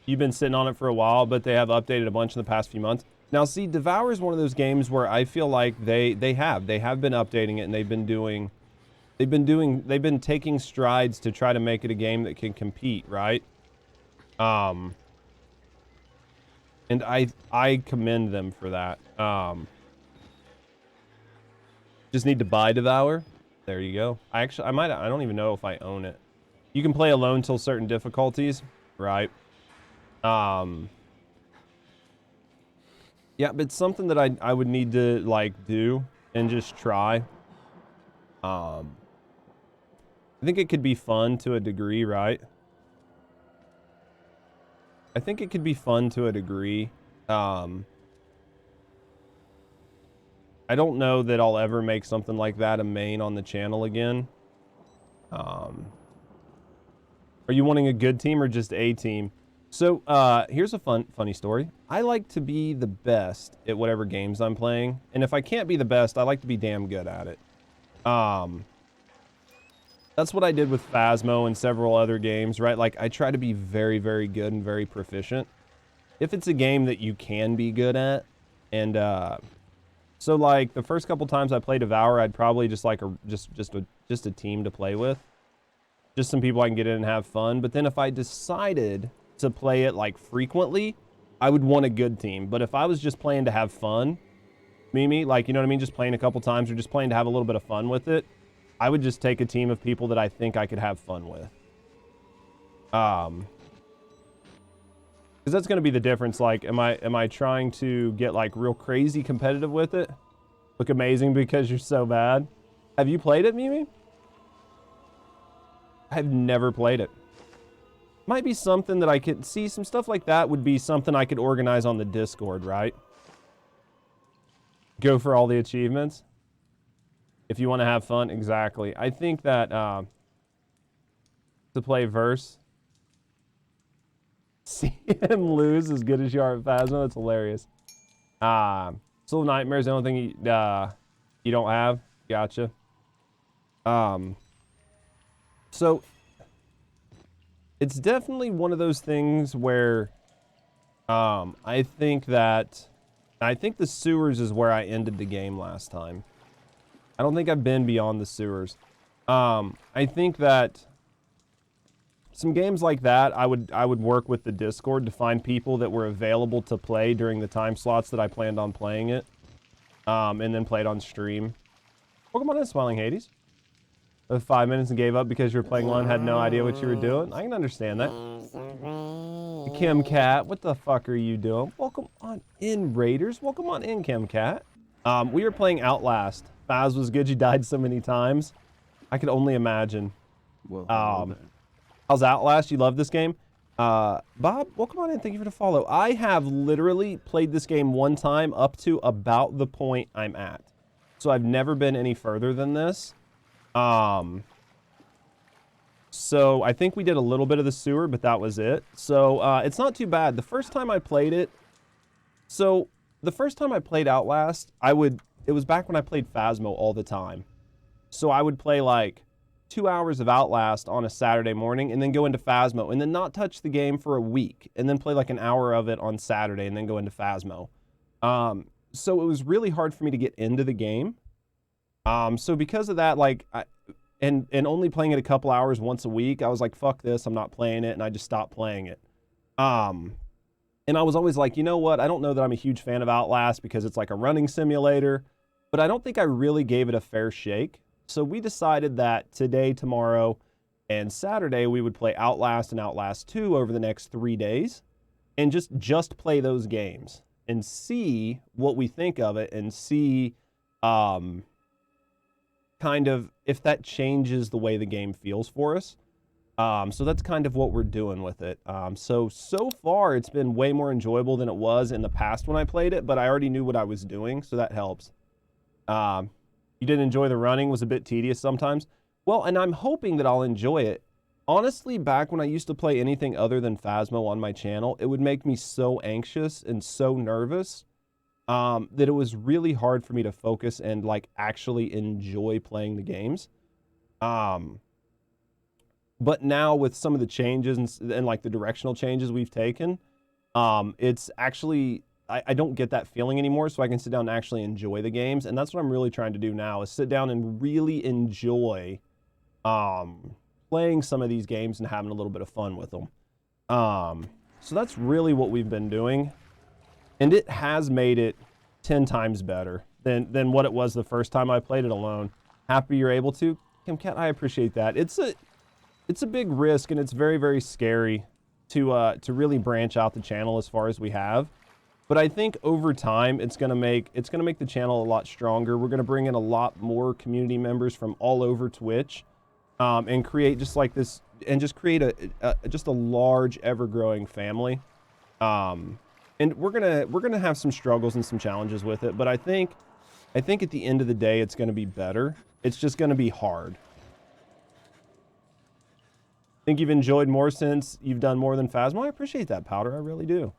you've been sitting on it for a while, but they have updated a bunch in the past few months. Now, see, Devour is one of those games where I feel like they have been updating it, and they've been taking strides to try to make it a game that can compete, right? And I commend them for that. Just need to buy Devour. There you go. I don't even know if I own it. You can play alone till certain difficulties, right? Yeah, but it's something that I would need to like do and just try. I think it could be fun to a degree, right? I think it could be fun to a degree. I don't know that I'll ever make something like that a main on the channel again. Are you wanting a good team or just a team? So, here's a funny story. I like to be the best at whatever games I'm playing. And if I can't be the best, I like to be damn good at it. That's what I did with Phasmo and several other games, right? Like, I try to be very, very good and very proficient. If it's a game that you can be good at. And, so, like, the first couple times I played Devour, I'd probably just like just a team to play with. Just some people I can get in and have fun. But then if I decided to play it like frequently, I would want a good team. But if I was just playing to have fun, Mimi, like, you know what I mean, just playing a couple times or just playing to have a little bit of fun with it, I would just take a team of people that I think I could have fun with. Because that's going to be the difference. Like, am I trying to get like real crazy competitive with it? Look amazing because you're so bad. Have you played it, Mimi? I've never played it. Might be something that I could see. Some stuff like that would be something I could organize on the Discord, right? Go for all the achievements. If you want to have fun, exactly. I think that to play verse, see him lose as good as you are at Phasmo, that's hilarious. Soul Nightmare is the only thing you don't have. Gotcha. So it's definitely one of those things where I think the sewers is where I ended the game last time. I don't think I've been beyond the sewers. I think that some games like that, I would work with the Discord to find people that were available to play during the time slots that I planned on playing it, and then play it on stream. Welcome on in, Smiling Hades. 5 minutes and gave up because you were playing one, had no idea what you were doing. I can understand that. Kim Cat, what the fuck are you doing? Welcome on in, Raiders. Welcome on in, Kim Cat. We were playing Outlast. Faz was good. You died so many times. I could only imagine. Well, how's Outlast? You love this game? Bob, welcome on in. Thank you for the follow. I have literally played this game one time up to about the point I'm at. So I've never been any further than this. So I think we did a little bit of the sewer, but that was it. So it's not too bad. The first time I played it, so the first time I played Outlast, it was back when I played Phasmo all the time. So I would play like 2 hours of Outlast on a Saturday morning and then go into Phasmo and then not touch the game for a week and then play like an hour of it on Saturday and then go into Phasmo. So it was really hard for me to get into the game. So because of that, like, and only playing it a couple hours once a week, I was like, fuck this, I'm not playing it, and I just stopped playing it. And I was always like, you know what, I don't know that I'm a huge fan of Outlast because it's like a running simulator, but I don't think I really gave it a fair shake. So we decided that today, tomorrow, and Saturday, we would play Outlast and Outlast 2 over the next 3 days, and just play those games, and see what we think of it, and see, kind of if that changes the way the game feels for us. So that's kind of what we're doing with it. So far it's been way more enjoyable than it was in the past when I played it, but I already knew what I was doing, so that helps. You didn't enjoy the running, was a bit tedious sometimes. Well, and I'm hoping that I'll enjoy it. Honestly, back when I used to play anything other than Phasmo on my channel, it would make me so anxious and so nervous that it was really hard for me to focus and like actually enjoy playing the games. But now with some of the changes and like the directional changes we've taken, it's actually, I don't get that feeling anymore, so I can sit down and actually enjoy the games. And that's what I'm really trying to do now, is sit down and really enjoy playing some of these games and having a little bit of fun with them. So that's really what we've been doing. And it has made it 10 times better than what it was the first time I played it alone. Happy you're able to. Kimcat, I appreciate that. It's a big risk, and it's very, very scary to really branch out the channel as far as we have. But I think over time it's gonna make the channel a lot stronger. We're gonna bring in a lot more community members from all over Twitch, and create just like this, and just create a large, ever-growing family. And we're gonna have some struggles and some challenges with it, but I think at the end of the day it's gonna be better. It's just gonna be hard. I think you've enjoyed more since you've done more than Phasmo. I appreciate that, Powder. I really do.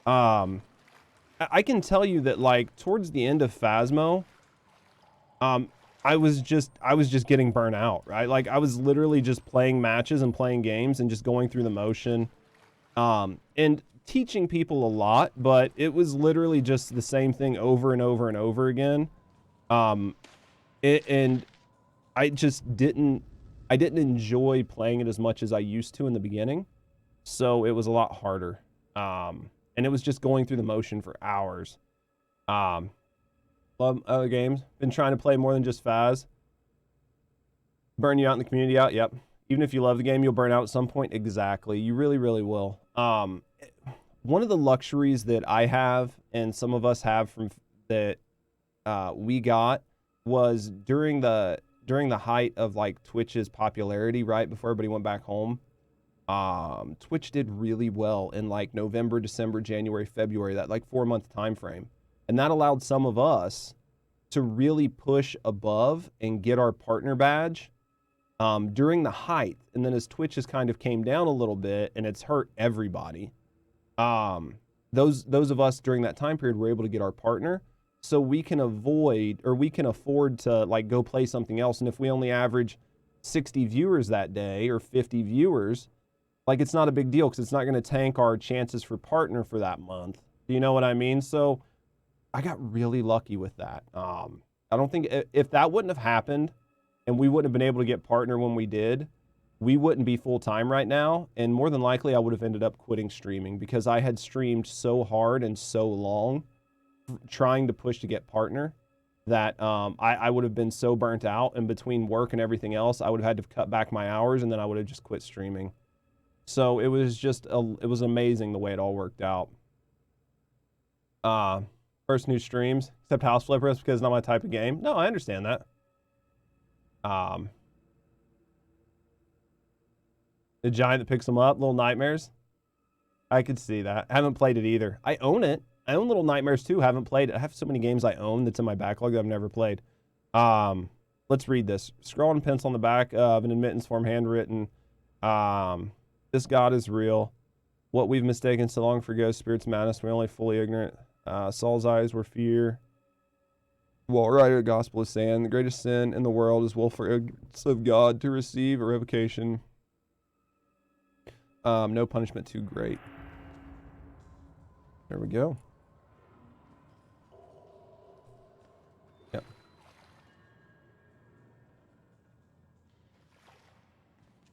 I can tell you that, like, towards the end of Phasmo, I was just getting burnt out, right? Like, I was literally just playing matches and playing games and just going through the motion, and teaching people a lot, but it was literally just the same thing over and over and over again. And I just didn't enjoy playing it as much as I used to in the beginning. So it was a lot harder. And it was just going through the motion for hours. Love other games. Been trying to play more than just Phas. Burn you out in the community out? Yep. Even if you love the game, you'll burn out at some point. Exactly. You really, really will. One of the luxuries that I have, and some of us have from that we got, was during the height of like Twitch's popularity, right before everybody went back home. Twitch did really well in like November, December, January, February, that like 4-month time frame. And that allowed some of us to really push above and get our partner badge during the height. And then as Twitch has kind of came down a little bit and it's hurt everybody, those of us during that time period were able to get our partner, so we can avoid, or we can afford to like go play something else. And if we only average 60 viewers that day or 50 viewers, like, it's not a big deal because it's not going to tank our chances for partner for that month. Do you know what I mean? So I got really lucky with that. I don't think if that wouldn't have happened and we wouldn't have been able to get partner when we did, we wouldn't be full time right now. And more than likely I would have ended up quitting streaming because I had streamed so hard and so long trying to push to get partner that I would have been so burnt out, and between work and everything else, I would have had to cut back my hours, and then I would have just quit streaming. So it was just, it was amazing the way it all worked out. First new streams, except House Flippers because it's not my type of game. No, I understand that. The giant that picks them up, Little Nightmares. I could see that. I haven't played it either. I own it. I own Little Nightmares too. Haven't played it. I have so many games I own that's in my backlog that I've never played. Let's read this. Scroll and pencil on the back of an admittance form, handwritten. This God is real. What we've mistaken so long for ghost spirits, madness, we're only fully ignorant. Saul's eyes were fear. Well, right, the gospel is saying the greatest sin in the world is willful ignorance of God, to receive a revocation. No punishment too great. There we go. Yep.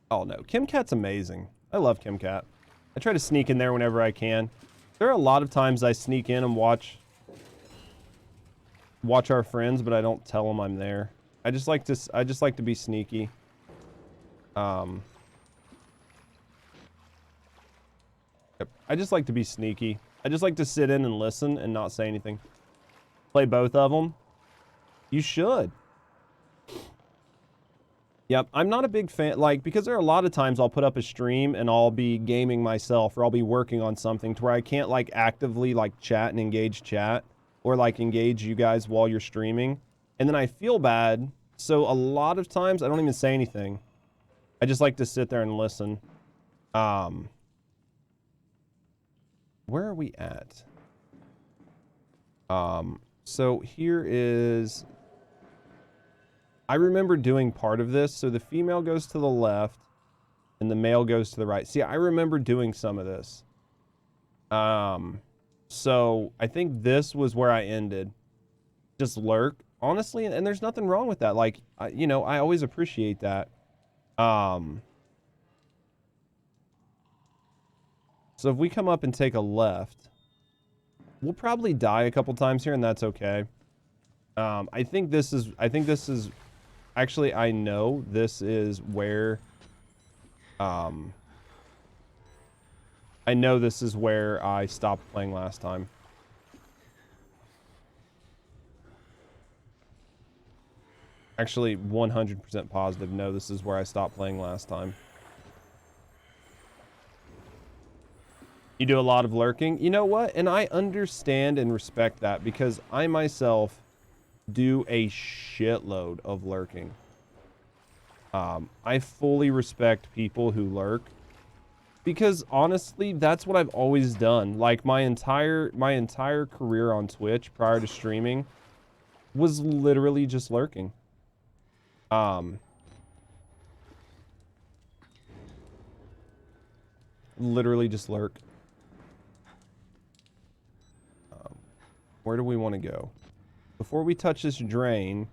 Oh no, Kimcat's amazing. I love Kimcat. I try to sneak in there whenever I can. There are a lot of times I sneak in and watch our friends, but I don't tell them I'm there. I just like to be sneaky. Yep. I just like to be sneaky. I just like to sit in and listen and not say anything. Play both of them. You should. Yep, I'm not a big fan, like, because there are a lot of times I'll put up a stream and I'll be gaming myself, or I'll be working on something to where I can't, like, actively, like, chat and engage chat, or, like, engage you guys while you're streaming. And then I feel bad, so a lot of times I don't even say anything. I just like to sit there and listen. Where are we at? So here is... I remember doing part of this. So the female goes to the left. and the mail goes to the right. See, I remember doing some of this. So I think this was where I ended. Just lurk, honestly, and there's nothing wrong with that. Like, you know, I always appreciate that. So if we come up and take a left, we'll probably die a couple times here, and that's okay. I think this is actually, I know this is where I know this is where I stopped playing last time. Actually, 100% positive. No, this is where I stopped playing last time. You do a lot of lurking. You know what? And I understand and respect that, because I myself do a shitload of lurking. I fully respect people who lurk, because honestly, that's what I've always done. Like, my entire career on Twitch prior to streaming was literally just lurking. Literally just lurk. Where do we want to go? Before we touch this drain,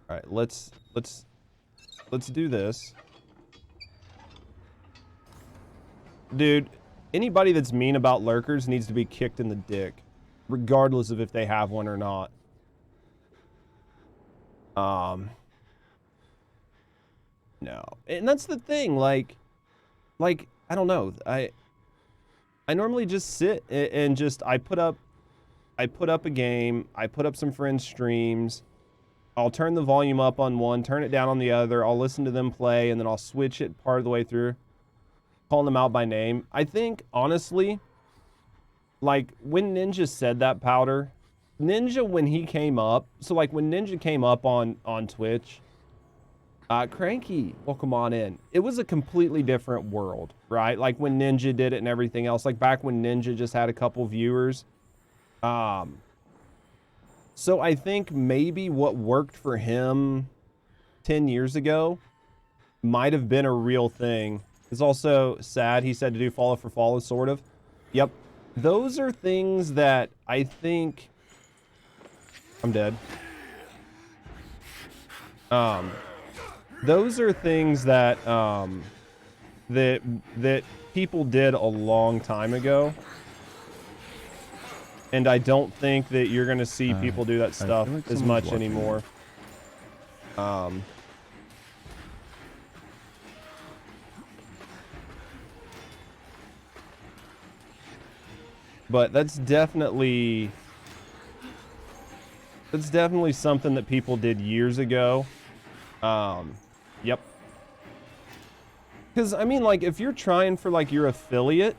all right, let's do this. Dude, anybody that's mean about lurkers needs to be kicked in the dick, regardless of if they have one or not. No. And that's the thing, like I don't know. I normally just sit and just I put up a game, I put up some friends' streams. I'll turn the volume up on one, turn it down on the other. I'll listen to them play, and then I'll switch it part of the way through, calling them out by name. I think, honestly, like, when Ninja said that, Powder, Ninja, when he came up, so, like, when Ninja came up on Twitch, Cranky, welcome on in. It was a completely different world, right? Like, when Ninja did it and everything else, like, back when Ninja just had a couple viewers. So I think maybe what worked for him 10 years ago might have been a real thing. It's also sad he said to do follow for follow, sort of. Yep. Those are things that I think... I'm dead. Those are things that, that people did a long time ago. And I don't think that you're going to see people do that stuff like as much anymore. But that's definitely something that people did years ago. Yep. Because, I mean, like, if you're trying for, like, your affiliate,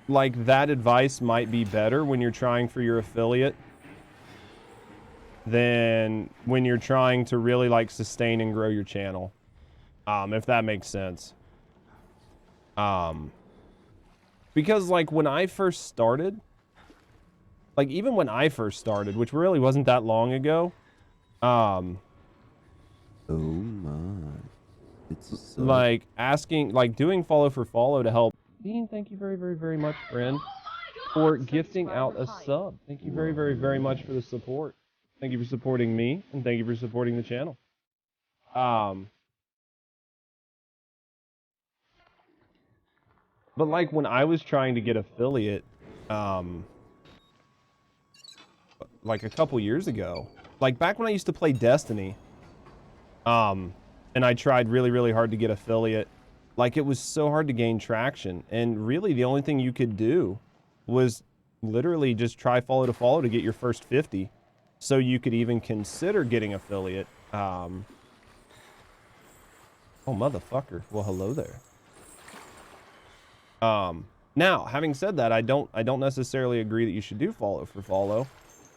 like, that advice might be better when you're trying for your affiliate than when you're trying to really, like, sustain and grow your channel. If that makes sense. Because, like, when I first started, like, even when I first started, which really wasn't that long ago, oh my. It's like, asking, like, doing follow for follow to help. Dean, thank you very, very, very much, friend, for gifting out a sub. Thank you very, very, very much for the support. Thank you for supporting me, and thank you for supporting the channel. But, like, when I was trying to get affiliate, like, a couple years ago, like, back when I used to play Destiny, and I tried really, really hard to get affiliate, like, it was so hard to gain traction, and really the only thing you could do was literally just try follow to follow to get your first 50, so you could even consider getting affiliate. Oh, motherfucker. Well, hello there. Now, having said that, I don't necessarily agree that you should do follow for follow,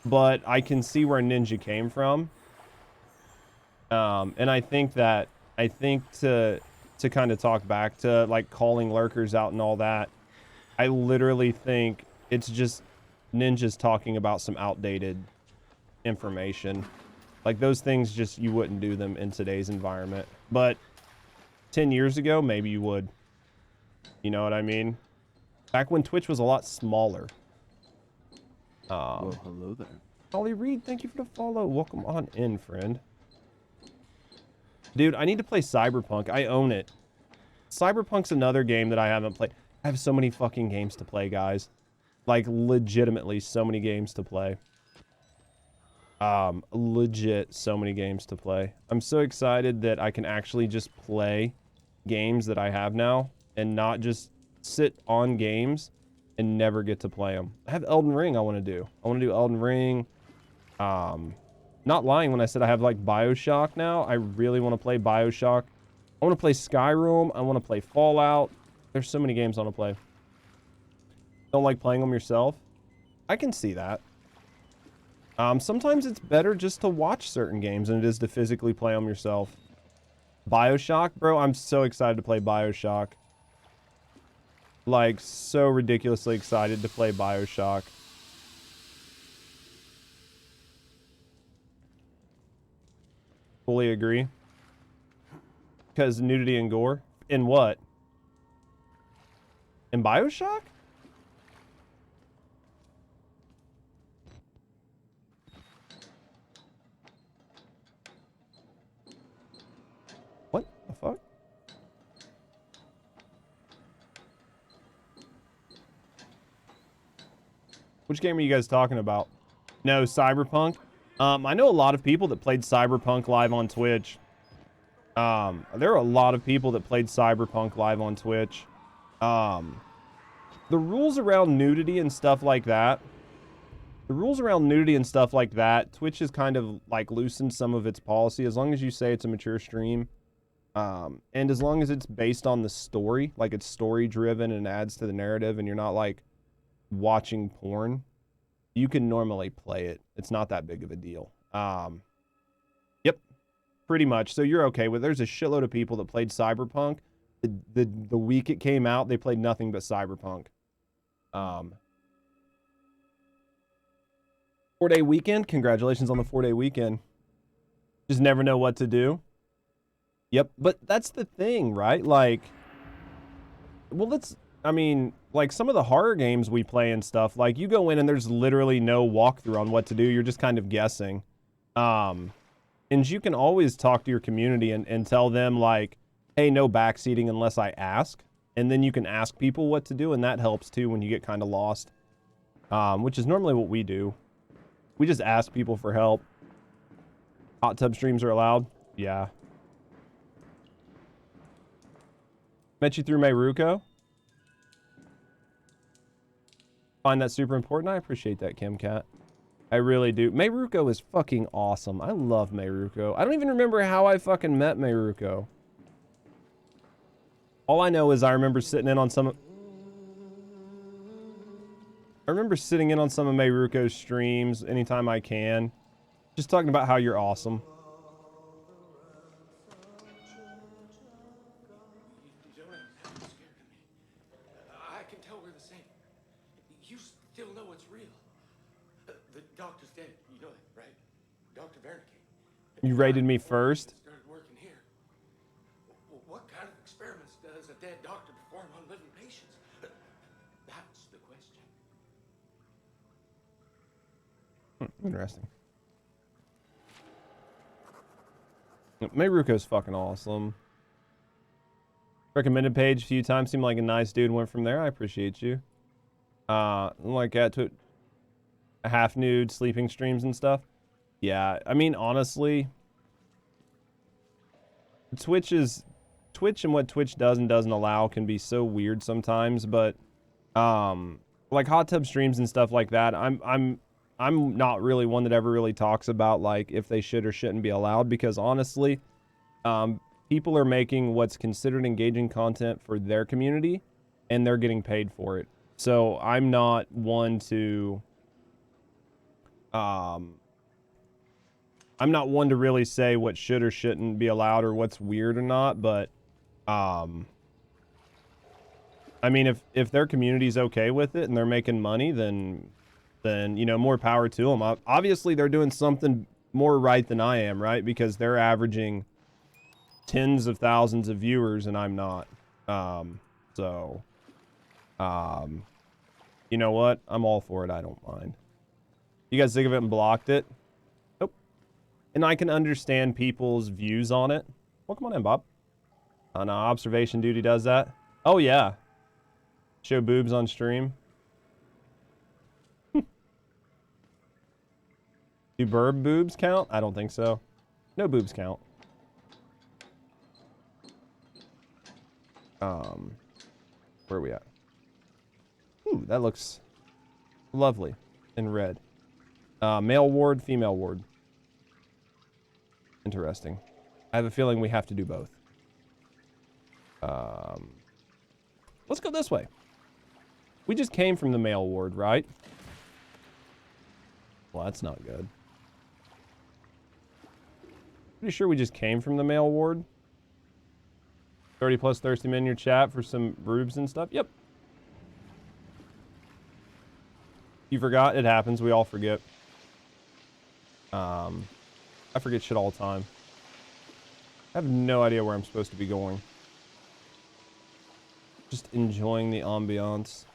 but I can see where Ninja came from. And I think to kind of talk back to, like, calling lurkers out and all that, I literally think it's just Ninja's talking about some outdated information. Like, those things just, you wouldn't do them in today's environment. But 10 years ago, maybe you would. You know what I mean? Back when Twitch was a lot smaller. Well, hello there. Holly Reed, thank you for the follow. Welcome on in, friend. Dude, I need to play Cyberpunk. I own it. Cyberpunk's another game that I haven't played. I have so many fucking games to play, guys. Like, legitimately, so many games to play. Legit, so many games to play. I'm so excited that I can actually just play games that I have now and not just sit on games and never get to play them. I have Elden Ring I want to do. I want to do Elden Ring. Not lying when I said I have like BioShock now. I really want to play BioShock. I want to play Skyrim. I want to play Fallout. There's so many games I want to play. Don't like playing them yourself? I can see that. Sometimes it's better just to watch certain games than it is to physically play them yourself. BioShock, bro, I'm so excited to play BioShock. Like, so ridiculously excited to play BioShock. Fully agree. Because nudity and gore? In what? In BioShock? What the fuck? Which game are you guys talking about? No, Cyberpunk. I know a lot of people that played Cyberpunk live on Twitch. There are a lot of people that played Cyberpunk live on Twitch. The rules around nudity and stuff like that. Twitch has kind of like loosened some of its policy as long as you say it's a mature stream. And as long as it's based on the story, like it's story driven and adds to the narrative and you're not like watching porn, you can normally play it. It's not that big of a deal. Yep, pretty much. So you're okay with. There's a shitload of people that played Cyberpunk. The week it came out, they played nothing but Cyberpunk. 4-day weekend. Congratulations on the 4-day weekend. Just never know what to do. Yep, but that's the thing, right? Like, well, I mean, like some of the horror games we play and stuff, like you go in and there's literally no walkthrough on what to do. You're just kind of guessing. And you can always talk to your community and tell them like, hey, no backseating unless I ask. And then you can ask people what to do, and that helps too when you get kind of lost. Which is normally what we do. We just ask people for help. Hot tub streams are allowed? Yeah. Met you through Mayruko. Find that super important. I appreciate that, Kim Cat. I really do. Mayruko is fucking awesome. I love Mayruko. I don't even remember how I fucking met Mayruko. All I know is I remember sitting in on some of Mayruko's streams anytime I can. Just talking about how you're awesome. You rated me first? Started working here. What kind of experiments does a dead doctor perform on living patients? That's the question. Interesting. Mayruko's fucking awesome. Recommended page a few times. Seemed like a nice dude. Went from there. I appreciate you. Like that to half nude sleeping streams and stuff. Yeah, I mean, honestly, Twitch and what Twitch does and doesn't allow can be so weird sometimes, but like hot tub streams and stuff like that, I'm not really one that ever really talks about like if they should or shouldn't be allowed, because honestly, people are making what's considered engaging content for their community and they're getting paid for it. So I'm not one to really say what should or shouldn't be allowed or what's weird or not, but I mean, if their community's okay with it and they're making money, then you know, more power to them. Obviously, they're doing something more right than I am, right? Because they're averaging tens of thousands of viewers and I'm not. You know what? I'm all for it. I don't mind. You guys think of it and blocked it? Nope. And I can understand people's views on it. Well, come on in, Bob. No, observation duty does that. Oh, yeah. Show boobs on stream. Do burb boobs count? I don't think so. No boobs count. Where are we at? Ooh, that looks lovely in red. Male ward, female ward. Interesting. I have a feeling we have to do both. Let's go this way. We just came from the male ward, right? Well, that's not good. Pretty sure we just came from the male ward. 30 plus thirsty men in your chat for some rubes and stuff. Yep. You forgot? It happens. We all forget. I forget shit all the time. I have no idea where I'm supposed to be going. Just enjoying the ambiance.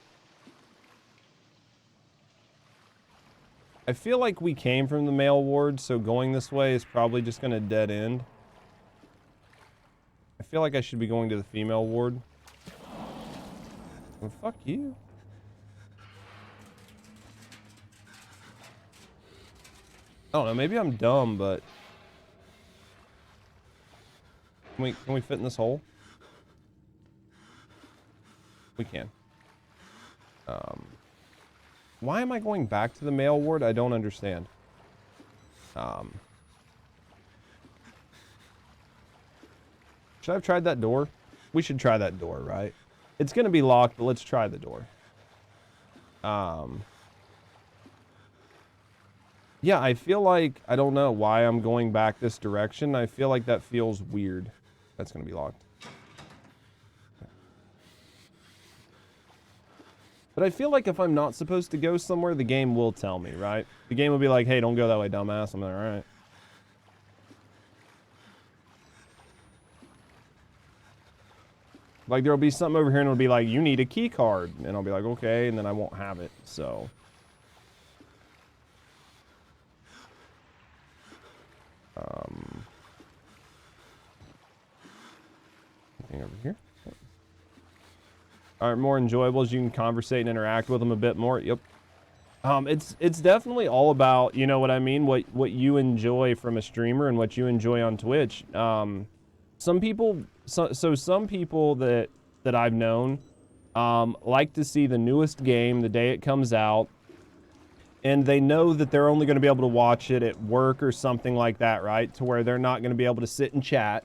I feel like we came from the male ward, so going this way is probably just going to dead end. I feel like I should be going to the female ward. Well, fuck you. I don't know, maybe I'm dumb, but... Can we fit in this hole? We can. Why am I going back to the male ward? I don't understand. Should I have tried that door? We should try that door, right? It's gonna be locked, but let's try the door. Yeah, I feel like, I don't know why I'm going back this direction. I feel like that feels weird. That's gonna be locked. But I feel like if I'm not supposed to go somewhere, the game will tell me, right? The game will be like, hey, don't go that way, dumbass. I'm like, all right. Like, there'll be something over here and it'll be like, you need a key card. And I'll be like, okay, and then I won't have it, so. Anything over here? Are more enjoyable as you can conversate and interact with them a bit more. Yep. It's definitely all about, you know what I mean, what you enjoy from a streamer and what you enjoy on Twitch. Some people some people that I've known like to see the newest game the day it comes out, and they know that they're only going to be able to watch it at work or something like that, right? To where they're not going to be able to sit and chat.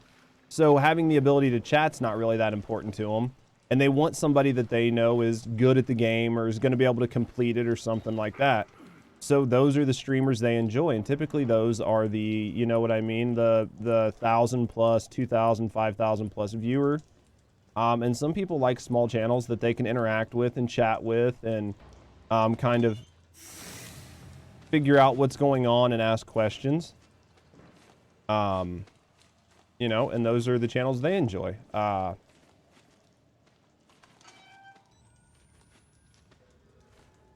So having the ability to chat's not really that important to them. And they want somebody that they know is good at the game or is going to be able to complete it or something like that. So those are the streamers they enjoy. And typically those are the, you know what I mean, the 1,000 plus, 2,000, 5,000 plus viewer. And some people like small channels that they can interact with and chat with and kind of figure out what's going on and ask questions. You know, and those are the channels they enjoy.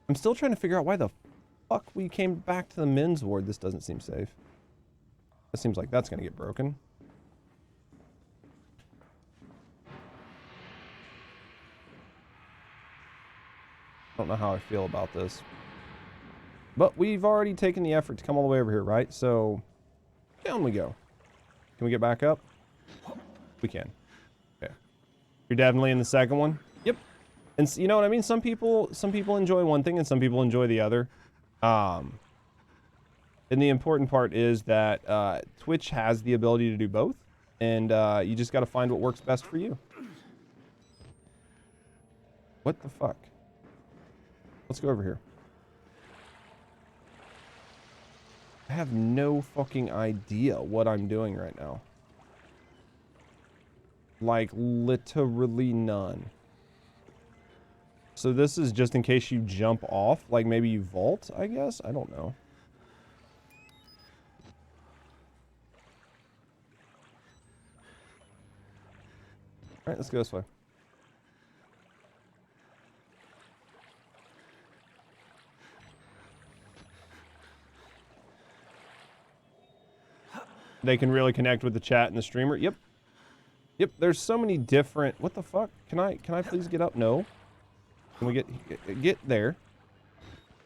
I'm still trying to figure out why the fuck we came back to the men's ward. This doesn't seem safe. It seems like that's going to get broken. I don't know how I feel about this. But we've already taken the effort to come all the way over here, right? So, down we go. Can we get back up? We can. Okay. You're definitely in the second one? Yep. And you know what I mean? Some people enjoy one thing and some people enjoy the other. And the important part is that Twitch has the ability to do both. And you just got to find what works best for you. What the fuck? Let's go over here. I have no fucking idea what I'm doing right now. Like, literally none. So this is just in case you jump off, like maybe you vault, I guess? I don't know. right, let's go this way. They can really connect with the chat and the streamer. Yep. Yep, there's so many different... What the fuck? Can I please get up? No. Can we get there?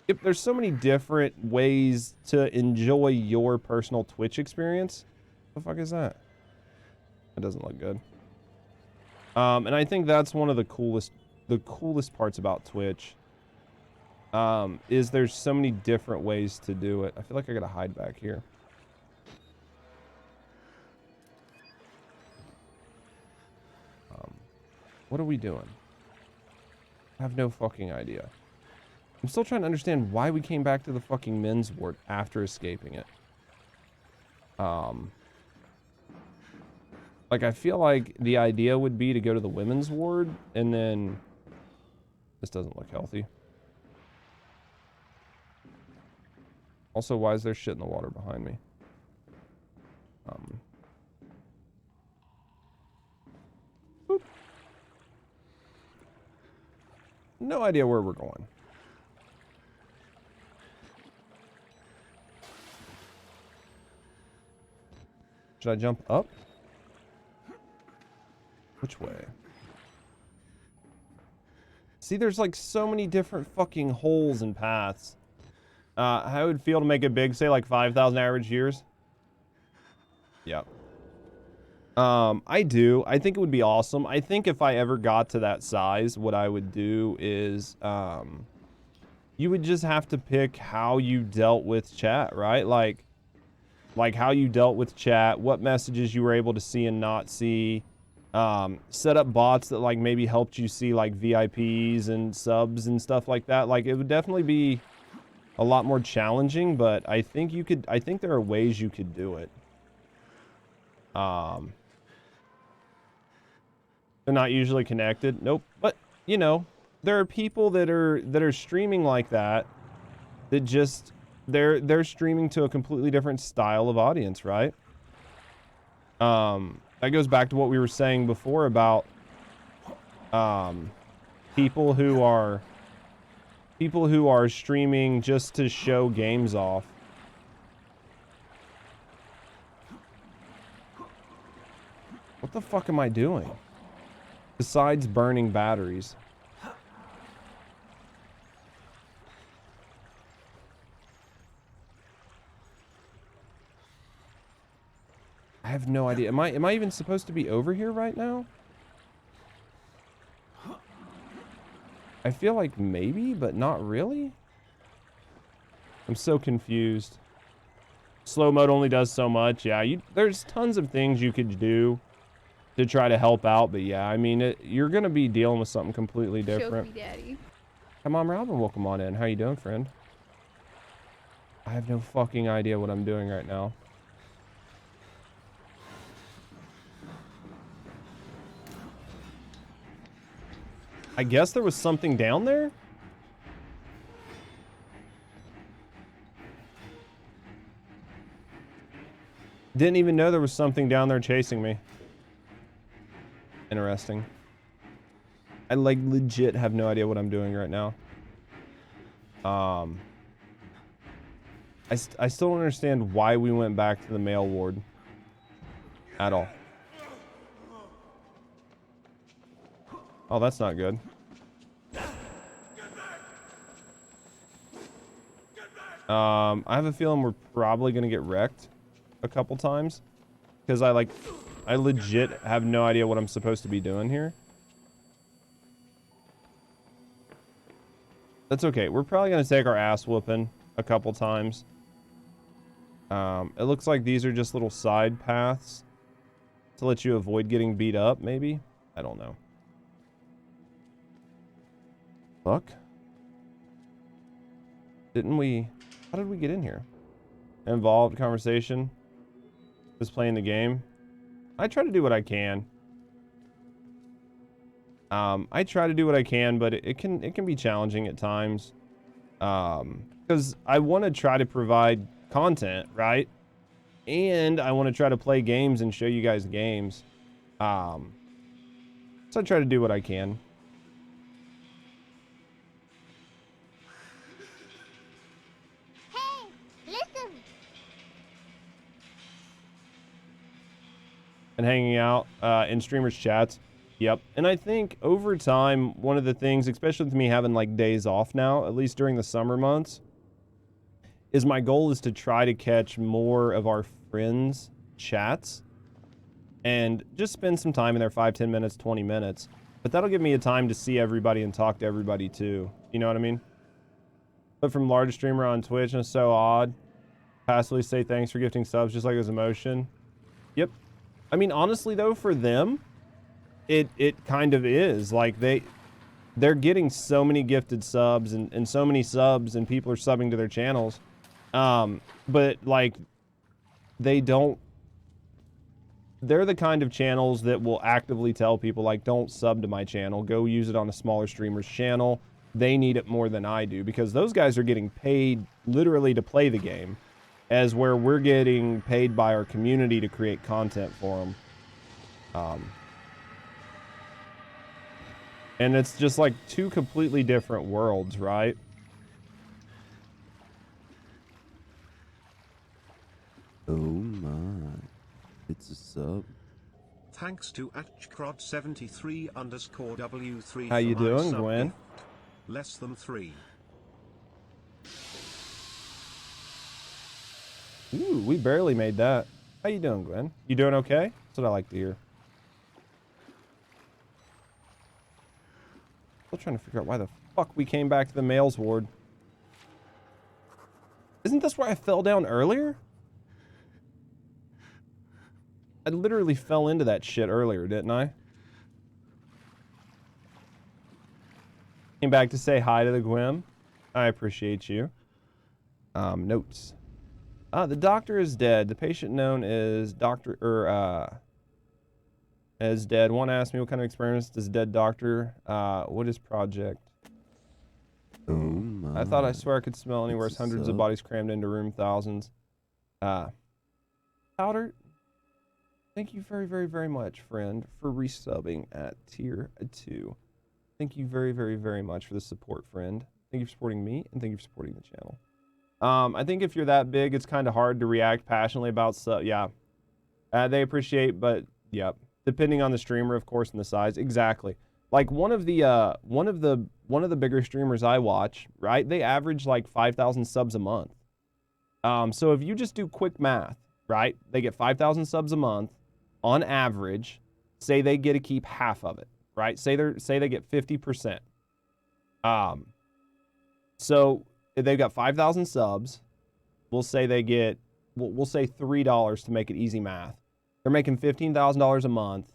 Yep, there's so many different ways to enjoy your personal Twitch experience. What the fuck is that? That doesn't look good. And I think that's one of the coolest parts about Twitch. Is there's so many different ways to do it. I feel like I gotta hide back here. What are we doing? I have no fucking idea. I'm still trying to understand why we came back to the fucking men's ward after escaping it. Like, I feel like the idea would be to go to the women's ward, and then... This doesn't look healthy. Also, why is there shit in the water behind me? Boop. No idea where we're going. Should I jump up? Which way? See, there's like so many different fucking holes and paths. How it would feel to make it big, say like 5,000 average years? Yep. I do. I think it would be awesome. I think if I ever got to that size, what I would do is, you would just have to pick how you dealt with chat, right? Like how you dealt with chat, what messages you were able to see and not see. Set up bots that like maybe helped you see like VIPs and subs and stuff like that. Like it would definitely be a lot more challenging, but I think you could, I think there are ways you could do it. They're not usually connected. Nope. But you know, there are people that are streaming like that just they're streaming to a completely different style of audience, right? That goes back to what we were saying before about people who are streaming just to show games off. What the fuck am I doing? Besides burning batteries. I have no idea. Am I even supposed to be over here right now? I feel like maybe, but not really. I'm so confused. Slow mode only does so much. Yeah, there's tons of things you could do to try to help out, but yeah, I mean, you're gonna be dealing with something completely different. Show me, Daddy. Come on, Robin, welcome on in. How you doing, friend? I have no fucking idea what I'm doing right now. I guess there was something down there? Didn't even know there was something down there chasing me. Interesting. I like legit have no idea what I'm doing right now. I still don't understand why we went back to the male ward at all. Oh, that's not good. I have a feeling we're probably gonna get wrecked a couple times because I legit have no idea what I'm supposed to be doing here. That's okay. We're probably gonna take our ass whooping a couple times. It looks like these are just little side paths to let you avoid getting beat up, maybe? I don't know. Fuck. Didn't we... How did we get in here? Involved conversation. Just playing the game. I try to do what I can. I try to do what I can, but it can be challenging at times. Because I want to try to provide content, right? And I want to try to play games and show you guys games. So I try to do what I can. Hey, listen. And hanging out in streamers' chats. Yep. And I think over time, one of the things, especially with me having like days off now, at least during the summer months, is my goal is to try to catch more of our friends' chats and just spend some time in there, 5, 10 minutes, 20 minutes. But that'll give me a time to see everybody and talk to everybody too. You know what I mean? But from large streamer on Twitch, and it's so odd. Passively say thanks for gifting subs just like his emotion. Yep. I mean, honestly though, for them, it kind of is. Like they're getting so many gifted subs and so many subs and people are subbing to their channels. But like they're the kind of channels that will actively tell people like, don't sub to my channel, go use it on a smaller streamer's channel. They need it more than I do because those guys are getting paid literally to play the game, as where we're getting paid by our community to create content for them. And it's just like two completely different worlds, right? Oh my. It's a sub. Thanks to @crod73_W3. How you for my doing, sub Gwen? gift. Less than 3. Ooh, we barely made that. How you doing, Gwen? You doing okay? That's what I like to hear. Still trying to figure out why the fuck we came back to the males ward. Isn't this where I fell down earlier? I literally fell into that shit earlier, didn't I? Came back to say hi to the Gwym. I appreciate you. Notes. The doctor is dead. The patient known as as dead. One asked me what kind of experiments does dead doctor, what is project? Oh my. I thought I swear I could smell anywhere. It's a Hundreds of sub. bodies crammed into room, thousands. Powder, thank you very, very, very much, friend, for resubbing at tier 2. Thank you very, very, very much for the support, friend. Thank you for supporting me, and thank you for supporting the channel. I think if you're that big, it's kind of hard to react passionately about stuff. Yeah. They appreciate, but yeah, depending on the streamer, of course, and the size. Exactly. Like one of the bigger streamers I watch, right? They average like 5,000 subs a month. So if you just do quick math, right? They get 5,000 subs a month on average. Say they get to keep half of it, right? Say they get 50%. So if they've got 5,000 subs, we'll say they get, we'll say $3 to make it easy math. They're making $15,000 a month,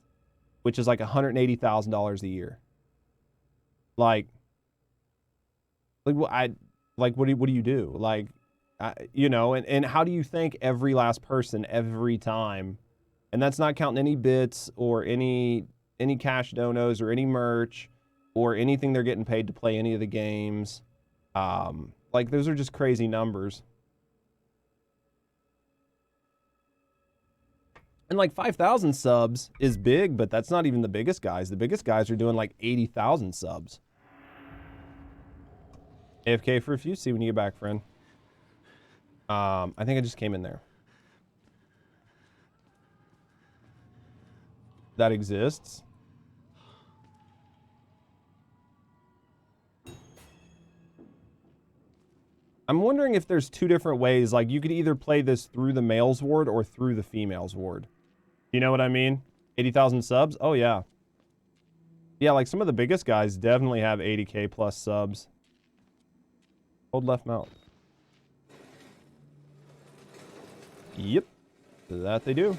which is like $180,000 a year. Like what do you do? Like, you know, and how do you thank every last person every time? And that's not counting any bits or any cash donos or any merch or anything they're getting paid to play any of the games. Like those are just crazy numbers. And like 5,000 subs is big, but that's not even the biggest guys. The biggest guys are doing like 80,000 subs. AFK for a few. See when you get back, friend. I think I just came in there. That exists. I'm wondering if there's two different ways. Like you could either play this through the males ward or through the females ward. You know what I mean? 80,000 subs? Oh yeah. Yeah, like some of the biggest guys definitely have 80k plus subs. Hold left mouse. Yep. That they do.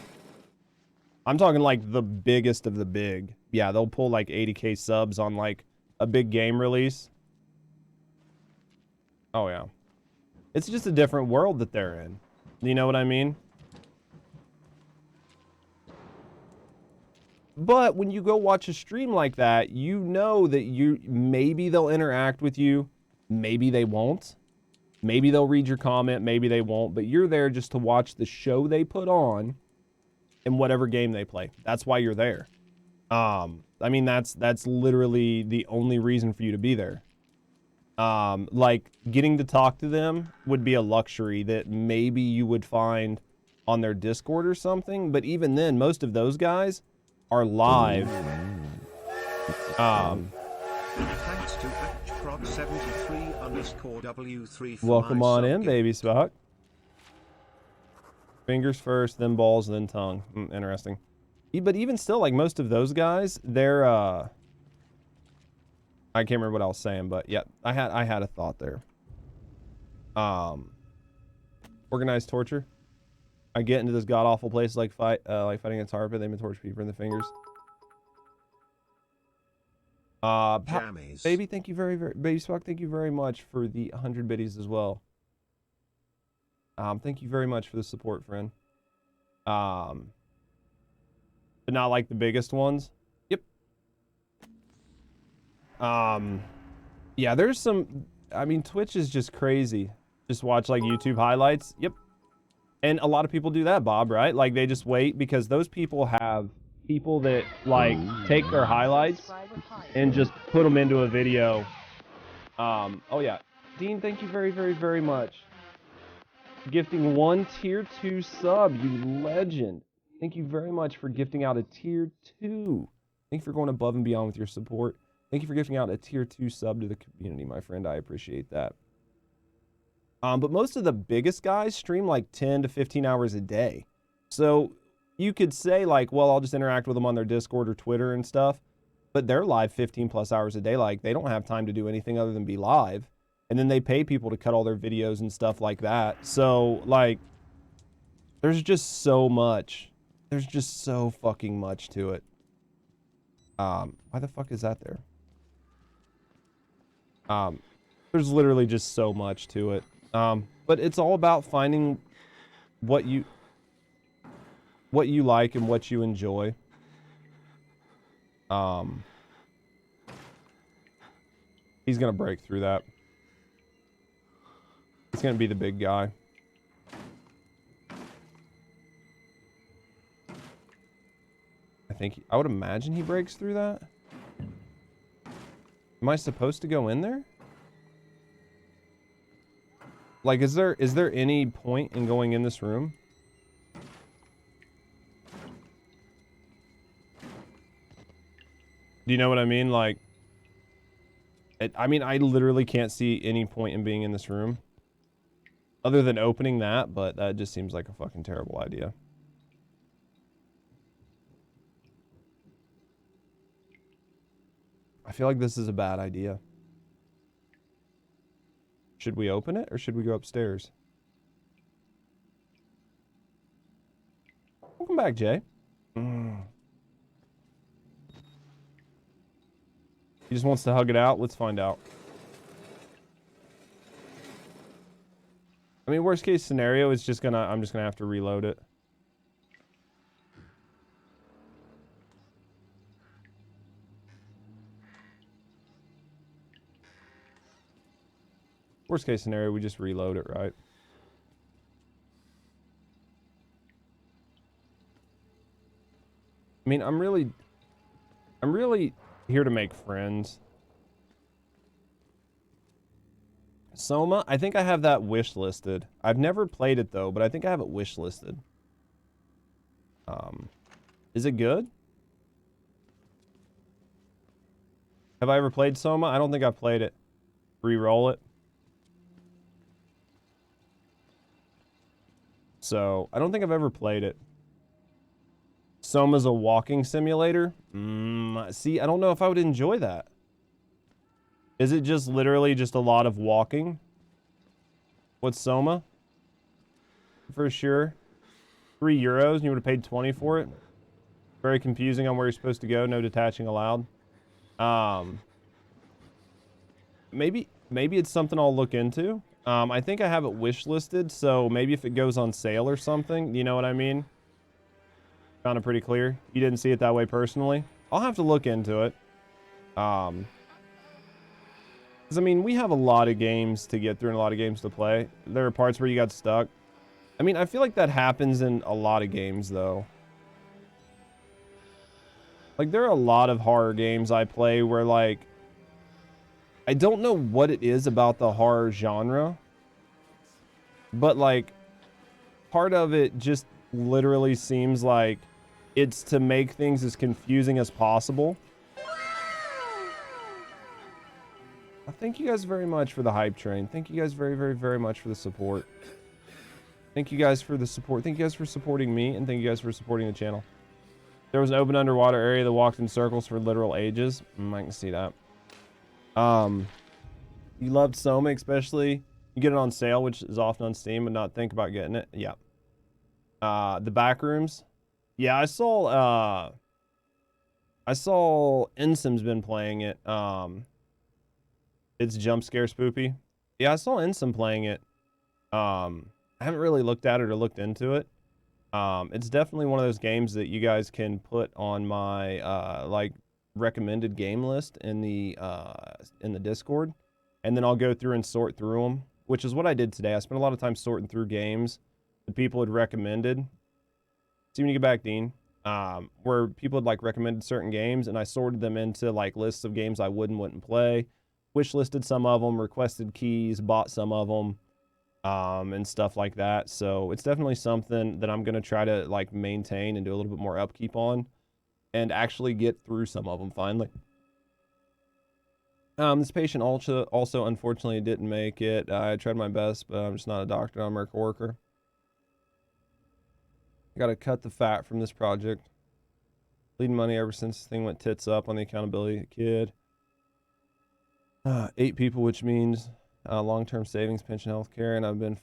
I'm talking like the biggest of the big. Yeah, they'll pull like 80k subs on like a big game release. Oh yeah. It's just a different world that they're in. You know what I mean? But when you go watch a stream like that, you know that maybe they'll interact with you, maybe they won't. Maybe they'll read your comment, maybe they won't, but you're there just to watch the show they put on in whatever game they play. That's why you're there. I mean, that's literally the only reason for you to be there. Like getting to talk to them would be a luxury that maybe you would find on their Discord or something. But even then, most of those guys are live. Thanks to ActProd73_W3 for Welcome my on sub in, gift. baby Spock. Fingers first, then balls, then tongue. Interesting. But even still, like most of those guys, they're I can't remember what I was saying, but yeah, I had a thought there. Organized torture. I get into this god awful place like fighting against Harpet. They've been torture people in the fingers. Jammies. Baby, thank you baby Spock, thank you very much for the 100 biddies as well. Thank you very much for the support, friend. But not like the biggest ones. Yep. Yeah, there's some, I mean, Twitch is just crazy. Just watch like YouTube highlights. Yep. And a lot of people do that, Bob, right? Like they just wait because those people have people that like take their highlights and just put them into a video. Oh yeah. Dean, thank you very much. Gifting 1 tier 2 sub, you legend. Thank you very much for gifting out a tier 2. Thank you for going above and beyond with your support. Thank you for gifting out a tier 2 sub to the community, my friend. I appreciate that. But most of the biggest guys stream like 10 to 15 hours a day. So you could say like, well, I'll just interact with them on their Discord or Twitter and stuff. But they're live 15 plus hours a day. Like they don't have time to do anything other than be live. And then they pay people to cut all their videos and stuff like that. So, like, there's just so much. There's just so fucking much to it. Why the fuck is that there? There's literally just so much to it. But it's all about finding what you like and what you enjoy. He's gonna break through that. He's gonna be the big guy. I would imagine he breaks through that. Am I supposed to go in there? Like, is there any point in going in this room? Do you know what I mean? Like, I mean, I literally can't see any point in being in this room. Other than opening that, but that just seems like a fucking terrible idea. I feel like this is a bad idea. Should we open it or should we go upstairs? Welcome back, Jay. He just wants to hug it out. Let's find out. I mean, worst case scenario is I'm just gonna have to reload it. Worst case scenario, we just reload it, right? I mean, I'm really here to make friends. Soma, I think I have that wish listed. I've never played it though, but I think I have it wish listed. Is it good? Have I ever played Soma? I don't think I've played it. Re-roll it. So, I don't think I've ever played it. Soma's a walking simulator? See, I don't know if I would enjoy that. Is it just literally just a lot of walking? What's Soma? For sure. €3 and you would have paid 20 for it. Very confusing on where you're supposed to go. No detaching allowed. Maybe it's something I'll look into. I think I have it wish listed, so maybe if it goes on sale or something, you know what I mean? Kind of pretty clear. You didn't see it that way personally. I'll have to look into it. Because, I mean, we have a lot of games to get through and a lot of games to play. There are parts where you got stuck. I mean, I feel like that happens in a lot of games, though. Like, there are a lot of horror games I play where, like, I don't know what it is about the horror genre, but, like, part of it just literally seems like it's to make things as confusing as possible. Thank you guys very much for the hype train. Thank you guys very, very, very much for the support. Thank you guys for the support. Thank you guys for supporting me, and thank you guys for supporting the channel. There was an open underwater area that walked in circles for literal ages. I can see that. You loved Soma, especially. You get it on sale, which is often on Steam, but not think about getting it. Yeah. The back rooms. Yeah, I saw Ensim's been playing it. It's jump scare spoopy. Yeah, I saw Ensim playing it. I haven't really looked at it or looked into it. It's definitely one of those games that you guys can put on my like recommended game list in the Discord, and then I'll go through and sort through them, which is what I did today. I spent a lot of time sorting through games that people had recommended. See when you get back, Dean. Where people had like recommended certain games, and I sorted them into like lists of games I wouldn't play, wish listed some of them, requested keys, bought some of them. And stuff like that. So it's definitely something that I'm going to try to like maintain and do a little bit more upkeep on and actually get through some of them finally. This patient also unfortunately didn't make it. I tried my best, but I'm just not a doctor. I'm a miracle worker. I got to cut the fat from this project. Bleeding money ever since this thing went tits up on the accountability kid. 8 people, which means long-term savings, pension, healthcare, and I've been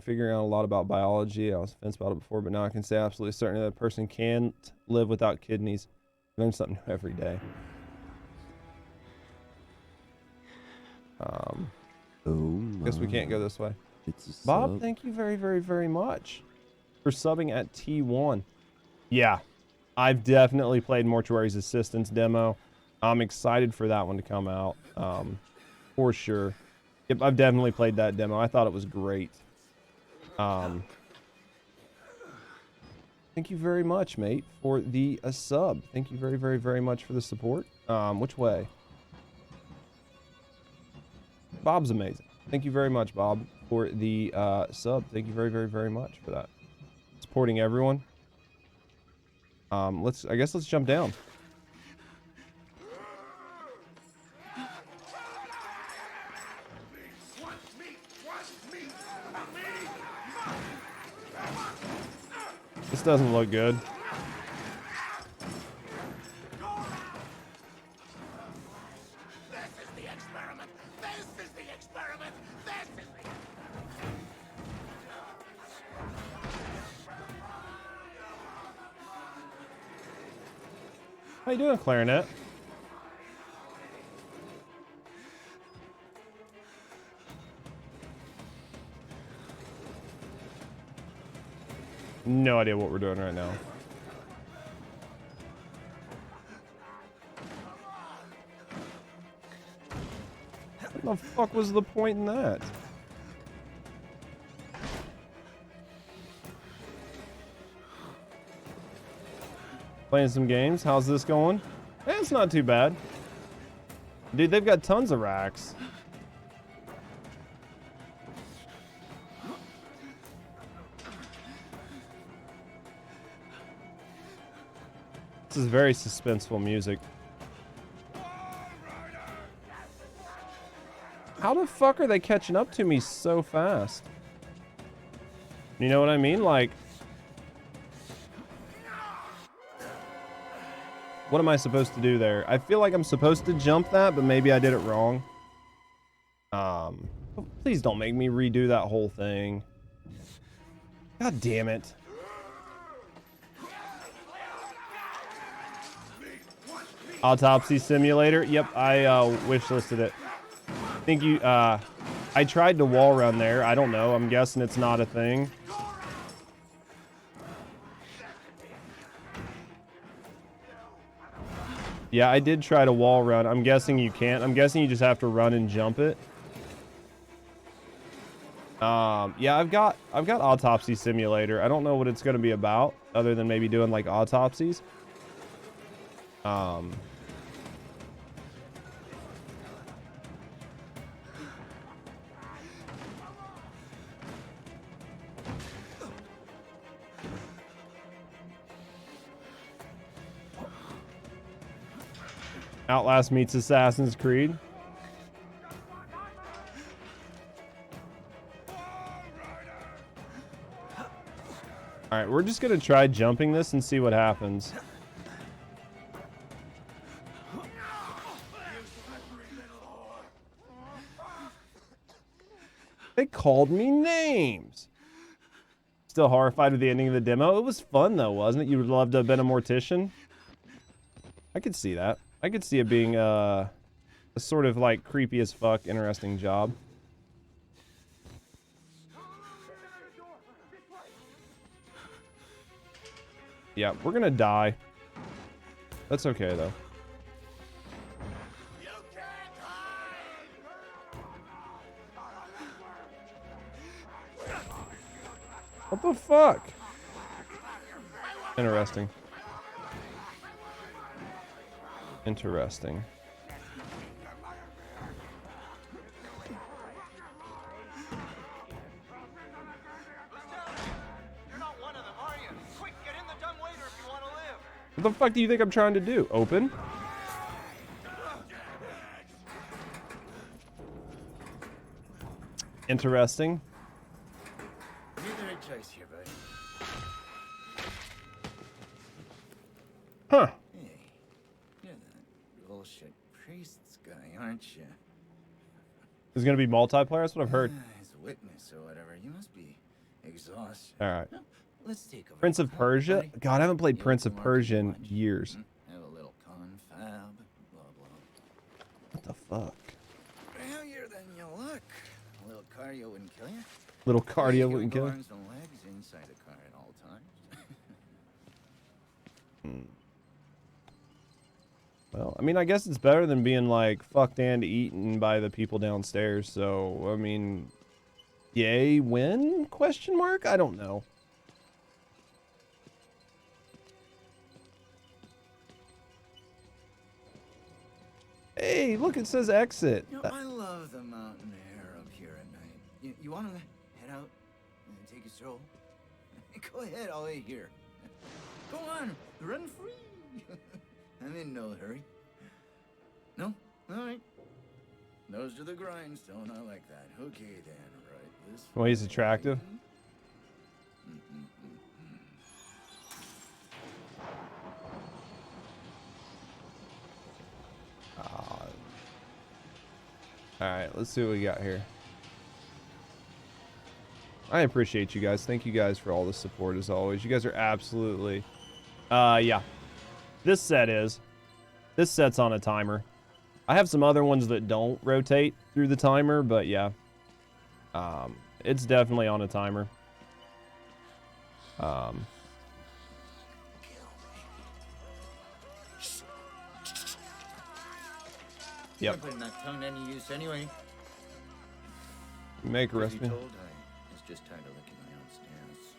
figuring out a lot about biology. I was fence about it before, but now I can say absolutely certain that a person can't live without kidneys. Learn something new every day. Guess we can't go this way. It's a Bob, sub. thank you very, very, very much for subbing at T1. Yeah, I've definitely played Mortuary's Assistance demo. I'm excited for that one to come out. For sure. Yep, I've definitely played that demo. I thought it was great. Thank you very much, mate, for the sub. Thank you very, very, very much for the support. Which way? Bob's amazing. Thank you very much, Bob, for the sub. Thank you very, very, very much for that. Supporting everyone. I guess let's jump down. This doesn't look good. This is the experiment. This is the experiment. This is the... How you doing, Clarinet? No idea what we're doing right now. What the fuck was the point in that? Playing some games. How's this going? Eh, it's not too bad. Dude, they've got tons of racks. This is very suspenseful music. How the fuck are they catching up to me so fast? You know what I mean? Like, what am I supposed to do there? I feel like I'm supposed to jump that, but maybe I did it wrong. Please don't make me redo that whole thing. God damn it. Autopsy Simulator. Yep, I wish listed it. I think you I tried to wall run there. I don't know. I'm guessing it's not a thing. Yeah, I did try to wall run. I'm guessing you can't. I'm guessing you just have to run and jump it. Yeah, I've got Autopsy Simulator. I don't know what it's going to be about other than maybe doing like autopsies. Outlast meets Assassin's Creed. Alright, we're just gonna try jumping this and see what happens. They called me names. Still horrified with the ending of the demo. It was fun though, wasn't it? You would love to have been a mortician. I could see that. I could see it being a sort of like creepy as fuck, interesting job. Yeah, we're gonna die. That's okay though. What the fuck? Interesting. Interesting. What the fuck do you think I'm trying to do? Open? Interesting. You're the right choice here, buddy. Huh. Hey, you're that bullshit priest's guy, aren't you? There's gonna be multiplayer? That's what I've heard. As a witness or whatever, you must be exhausted. Alright. No, let's take over. Prince of Persia? Buddy. God, I haven't played You Prince of look Persia in remarkably years. Have a little confab, blah blah. What the fuck? Heavier than you look. A little cardio wouldn't kill you. Little Hey, cardio you wouldn't got kill. arms and legs inside the car at all times. Well, I mean, I guess it's better than being like fucked and eaten by the people downstairs. So, I mean, yay, win? Question mark? I don't know. Hey, look, it says exit. You know, I love the mountain air up here at night. You want to head out and take a stroll? Go ahead, I'll wait here. Go on, run free. I'm in no hurry. No? All right. Nose to the grindstone, I like that. Okay then, right this Well, he's way. attractive. Alright, let's see what we got here. I appreciate you guys. Thank you guys for all the support as always. You guys are absolutely... yeah. This set's on a timer. I have some other ones that don't rotate through the timer, but yeah. It's definitely on a timer. Yep. I'm putting that tongue to any use anyway. Make a Truth be recipe. told, I was just tired of licking my own stairs.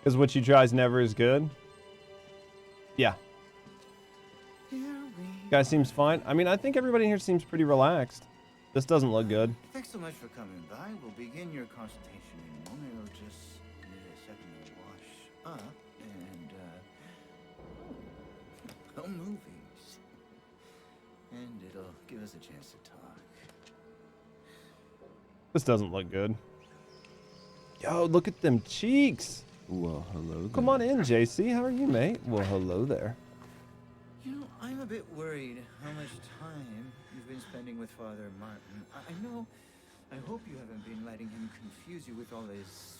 Because what you try is never as good. Yeah. Here we Guy seems fine. I mean, I think everybody here seems pretty relaxed. This doesn't look good. Thanks so much for coming by. We'll begin your consultation in a moment. We'll just need a second to wash up and, oh, movies. And it'll give us a chance to talk. This doesn't look good. Yo, look at them cheeks. Well, hello there. Come on in, JC. How are you, mate? Well, hello there. You know, I'm a bit worried how much time you've been spending with Father Martin. I hope you haven't been letting him confuse you with all this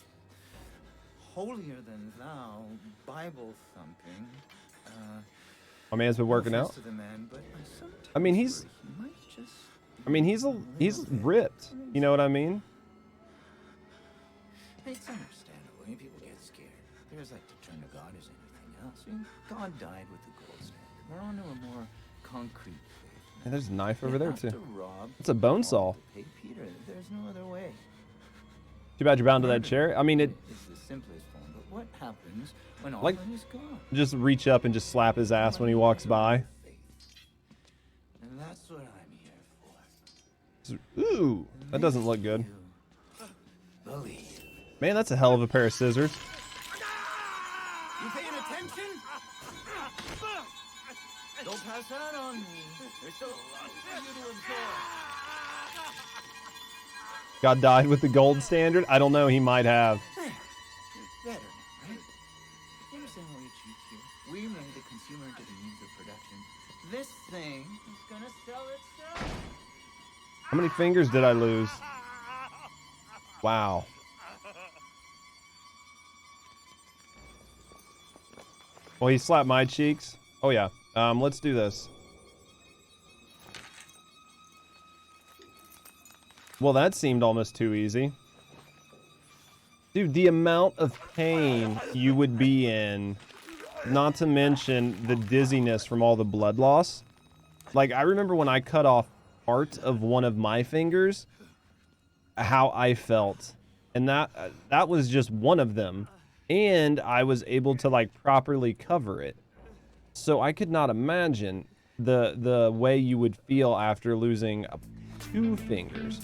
holier-than-thou Bible thumping. My man's been working No out. offense to the man, but I mean, sometimes he's- he might just I mean, he's ripped. You know what I mean? It's understandable. When people get scared, they're as like to turn to God as anything else. I mean, God died with the gold standard. We're on to a more concrete faith. And there's a knife You over there have too. to rob It's a bone Paul saw. to pay Peter. There's no other way. Too bad you're bound to that chair. I mean, it. It's the simplest form, but what happens when all Like- of it is gone. Just reach up and just slap his ass when he walks by. And that's what I'm here for. Ooh, that doesn't look good. You believe. Man, that's a hell of a pair of scissors. You paying attention? Don't pass that on me. There's still a lot for you to absorb. God died with the gold standard? I don't know, he might have. There. It's better now, right? You understand what we achieved here? We made the consumer into the means of production. This thing is gonna sell itself. How many fingers did I lose? Wow. Well, he slapped my cheeks. Oh yeah. Let's do this. Well, that seemed almost too easy. Dude, the amount of pain you would be in, not to mention the dizziness from all the blood loss. Like, I remember when I cut off part of one of my fingers, how I felt. And that was just one of them. And I was able to, like, properly cover it. So I could not imagine the way you would feel after losing 2 fingers.